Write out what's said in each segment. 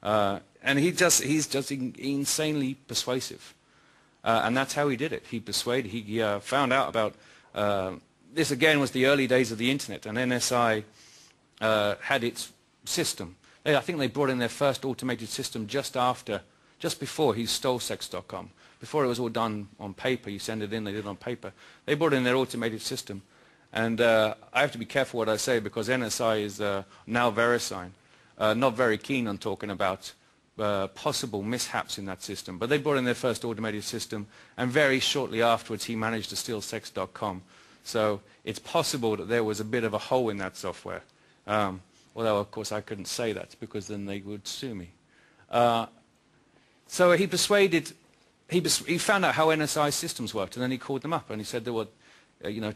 And he's just insanely persuasive. And that's how he did it. He persuaded, he found out about, this again was the early days of the internet, and NSI had its system. I think they brought in their first automated system just before he stole sex.com. Before it was all done on paper, you send it in, they did it on paper. They brought in their automated system. And I have to be careful what I say, because NSI is now VeriSign, not very keen on talking about possible mishaps in that system. But they brought in their first automated system, and very shortly afterwards he managed to steal sex.com. So it's possible that there was a bit of a hole in that software. Although, of course, I couldn't say that, because then they would sue me. So he persuaded, he found out how NSI systems worked, and then he called them up, and he said they were,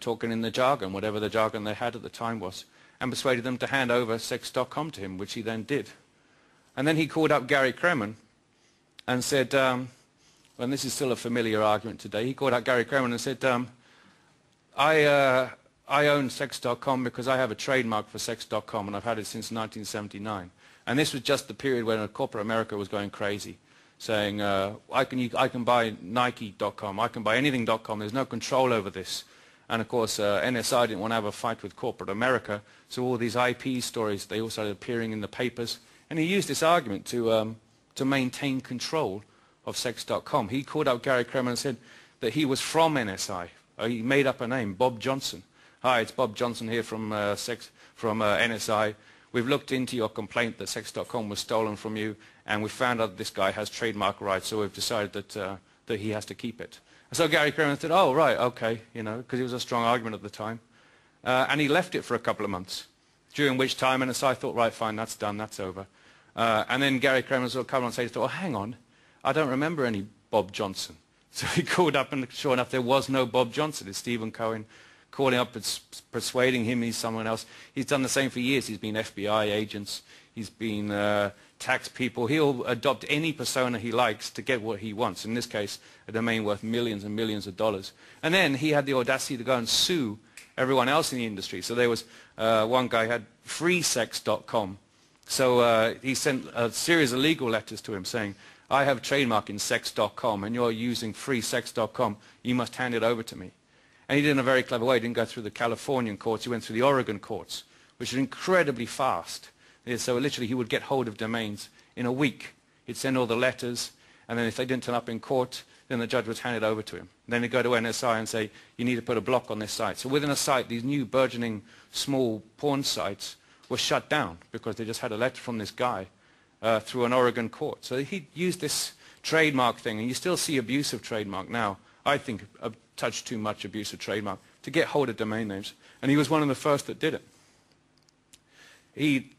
talking in the jargon, whatever the jargon they had at the time was, and persuaded them to hand over sex.com to him, which he then did. And then he called up Gary Kremen and said, and this is still a familiar argument today, he called up Gary Kremen and said, I own sex.com because I have a trademark for sex.com, and I've had it since 1979. And this was just the period when corporate America was going crazy, saying, I can buy nic.com, I can buy anything.com, there's no control over this. And of course, NSI didn't want to have a fight with corporate America, so all these IP stories, they all started appearing in the papers. And he used this argument to maintain control of sex.com. He called up Gary Kremen and said that he was from NSI. He made up a name, Bob Johnson. Hi, it's Bob Johnson here from NSI. We've looked into your complaint that sex.com was stolen from you, and we found out this guy has trademark rights, so we've decided that he has to keep it. So Gary Kremen said, oh, right, okay, because it was a strong argument at the time. And he left it for a couple of months, during which time NSI thought, right, fine, that's done, that's over. And then Gary Kremen sort of come on and say, oh, hang on, I don't remember any Bob Johnson. So he called up, and sure enough, there was no Bob Johnson. It's Stephen Cohen calling up and persuading him he's someone else. He's done the same for years. He's been FBI agents. He's been tax people. He'll adopt any persona he likes to get what he wants. In this case, a domain worth millions and millions of dollars. And then he had the audacity to go and sue everyone else in the industry. So there was one guy had freesex.com. So he sent a series of legal letters to him saying, I have a trademark in sex.com, and you're using freesex.com. You must hand it over to me. And he did it in a very clever way. He didn't go through the Californian courts. He went through the Oregon courts, which are incredibly fast. So literally he would get hold of domains in a week. He'd send all the letters, and then if they didn't turn up in court, then the judge would hand it over to him. Then he'd go to NSI and say, you need to put a block on this site. So within a site, these new burgeoning small porn sites were shut down because they just had a letter from this guy through an Oregon court. So he used this trademark thing, and you still see abuse of trademark now. I think a touch too much abuse of trademark to get hold of domain names. And he was one of the first that did it.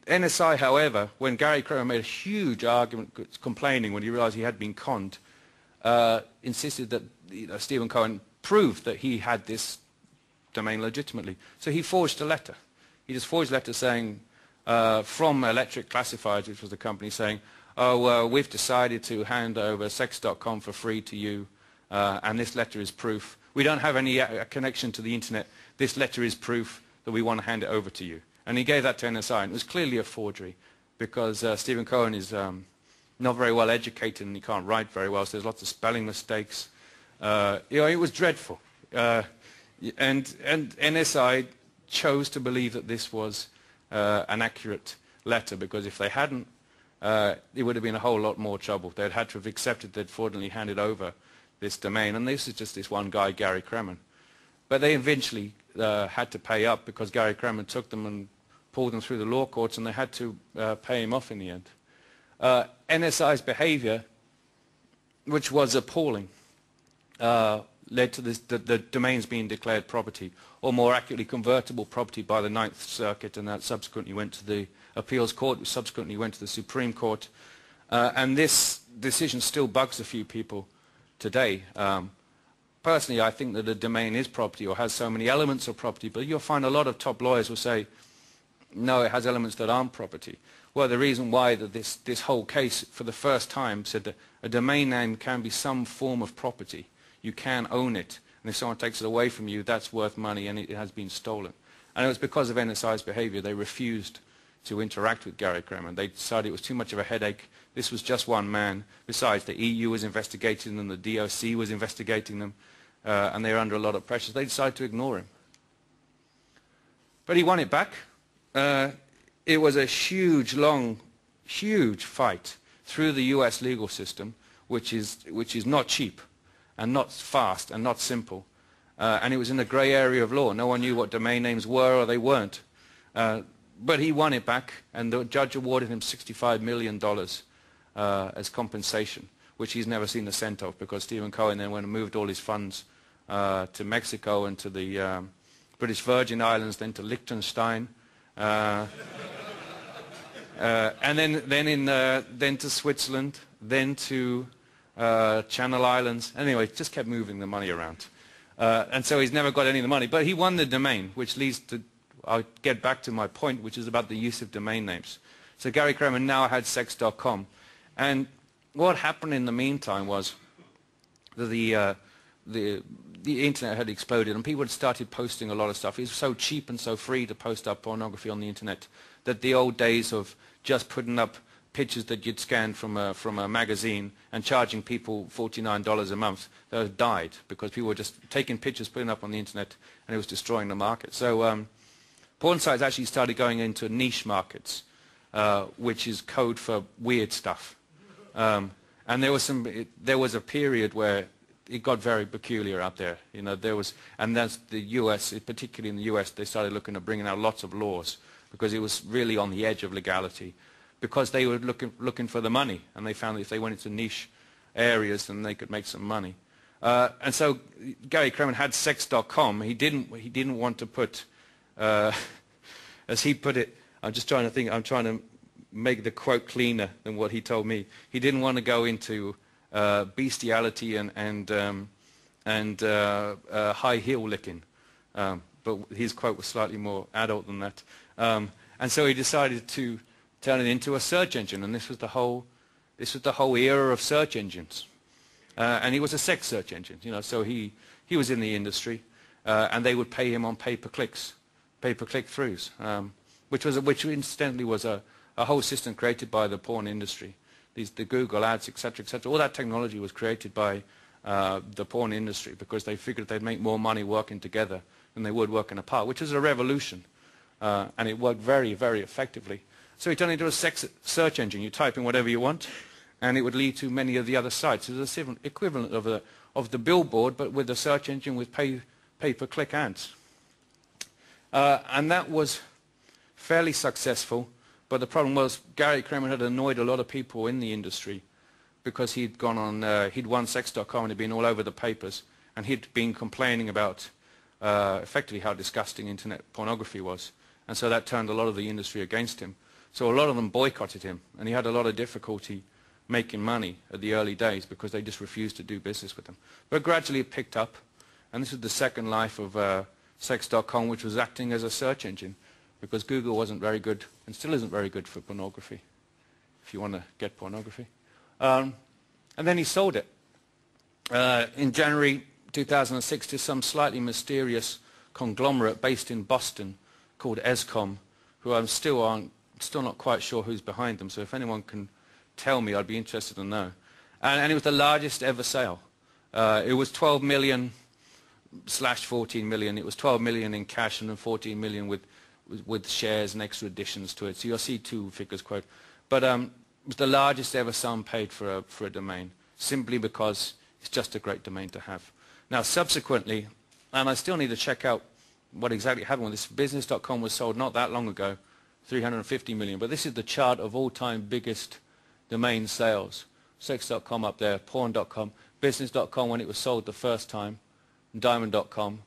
NSI, however, when Gary Kremen made a huge argument complaining when he realized he had been conned, insisted that Stephen Cohen proved that he had this domain legitimately. So he forged a letter. He just forged a letter saying, from Electric Classifieds, which was the company, saying, oh, we've decided to hand over sex.com for free to you, and this letter is proof. We don't have any connection to the internet. This letter is proof that we want to hand it over to you. And he gave that to NSI, and it was clearly a forgery, because Stephen Cohen is not very well educated, and he can't write very well, so there's lots of spelling mistakes. It was dreadful. And NSI chose to believe that this was an accurate letter, because if they hadn't, it would have been a whole lot more trouble. They'd had to have accepted they'd fraudulently handed over this domain, and this is just this one guy, Gary Kremen. But they eventually had to pay up, because Gary Kremen took them and pulled them through the law courts, and they had to pay him off in the end. NSI's behavior, which was appalling, led to the domains being declared property, or more accurately convertible property, by the Ninth Circuit, and that subsequently went to the appeals court, which subsequently went to the Supreme Court. And this decision still bugs a few people today. Personally, I think that a domain is property, or has so many elements of property, but you'll find a lot of top lawyers will say, no, it has elements that aren't property. Well, the reason why that this whole case, for the first time, said that a domain name can be some form of property. You can own it, and if someone takes it away from you, that's worth money, and it has been stolen. And it was because of NSI's behavior. They refused to interact with Gary Kremer. They decided it was too much of a headache. This was just one man. Besides, the EU was investigating them, the DOC was investigating them, and they were under a lot of pressure. They decided to ignore him. But he won it back. It was a huge, long, huge fight through the US legal system, which is not cheap and not fast and not simple. And it was in the grey area of law. No one knew what domain names were or they weren't. But he won it back, and the judge awarded him $65 million as compensation, which he's never seen a cent of, because Stephen Cohen then went and moved all his funds to Mexico and to the British Virgin Islands, then to Liechtenstein, and then to Switzerland, then to Channel Islands. Anyway, just kept moving the money around. And so he's never got any of the money. But he won the domain, which leads to, I'll get back to my point, which is about the use of domain names. So Gary Kremer now had sex.com. And what happened in the meantime was that the internet had exploded, and people had started posting a lot of stuff. It was so cheap and so free to post up pornography on the internet that the old days of just putting up pictures that you'd scanned from a magazine and charging people $49 a month, those died, because people were just taking pictures, putting up on the internet, and it was destroying the market. So porn sites actually started going into niche markets, which is code for weird stuff. And there was a period where it got very peculiar out there. You know, and that's the US, particularly in the US, they started looking at bringing out lots of laws, because it was really on the edge of legality, because they were looking for the money, and they found that if they went into niche areas, then they could make some money. And so Gary Kremer had sex.com. He didn't want to put, as he put it, I'm trying to make the quote cleaner than what he told me. He didn't want to go into bestiality and high heel licking, but his quote was slightly more adult than that. And so he decided to turn it into a search engine, and this was the whole era of search engines. And he was a sex search engine, you know. So he was in the industry, and they would pay him on pay-per-click throughs, which incidentally was a whole system created by the porn industry. The Google ads, etc., etc. All that technology was created by the porn industry, because they figured they'd make more money working together than they would working apart, which was a revolution, and it worked very, very effectively. So he turned it into a sex search engine. You type in whatever you want, and it would lead to many of the other sites. It was an equivalent of the billboard, but with a search engine with pay-per-click ads. And that was fairly successful, but the problem was Gary Kremer had annoyed a lot of people in the industry, because he'd won sex.com and he'd been all over the papers, and he'd been complaining about effectively how disgusting internet pornography was. And so that turned a lot of the industry against him. So a lot of them boycotted him, and he had a lot of difficulty making money at the early days, because they just refused to do business with him. But gradually it picked up, and this is the second life of sex.com, which was acting as a search engine, because Google wasn't very good, and still isn't very good for pornography, if you want to get pornography. And then he sold it in January 2006 to some slightly mysterious conglomerate based in Boston called Escom, who I'm still not quite sure who's behind them. So if anyone can tell me, I'd be interested to know. And it was the largest ever sale. It was 12 million / 14 million. It was 12 million in cash and then 14 million with shares and extra additions to it. So you'll see two figures quote. But it was the largest ever sum paid for a domain, simply because it's just a great domain to have. Now subsequently, and I still need to check out what exactly happened with this, business.com was sold not that long ago, 350 million, but this is the chart of all-time biggest domain sales. Sex.com up there, porn.com, business.com when it was sold the first time, diamond.com,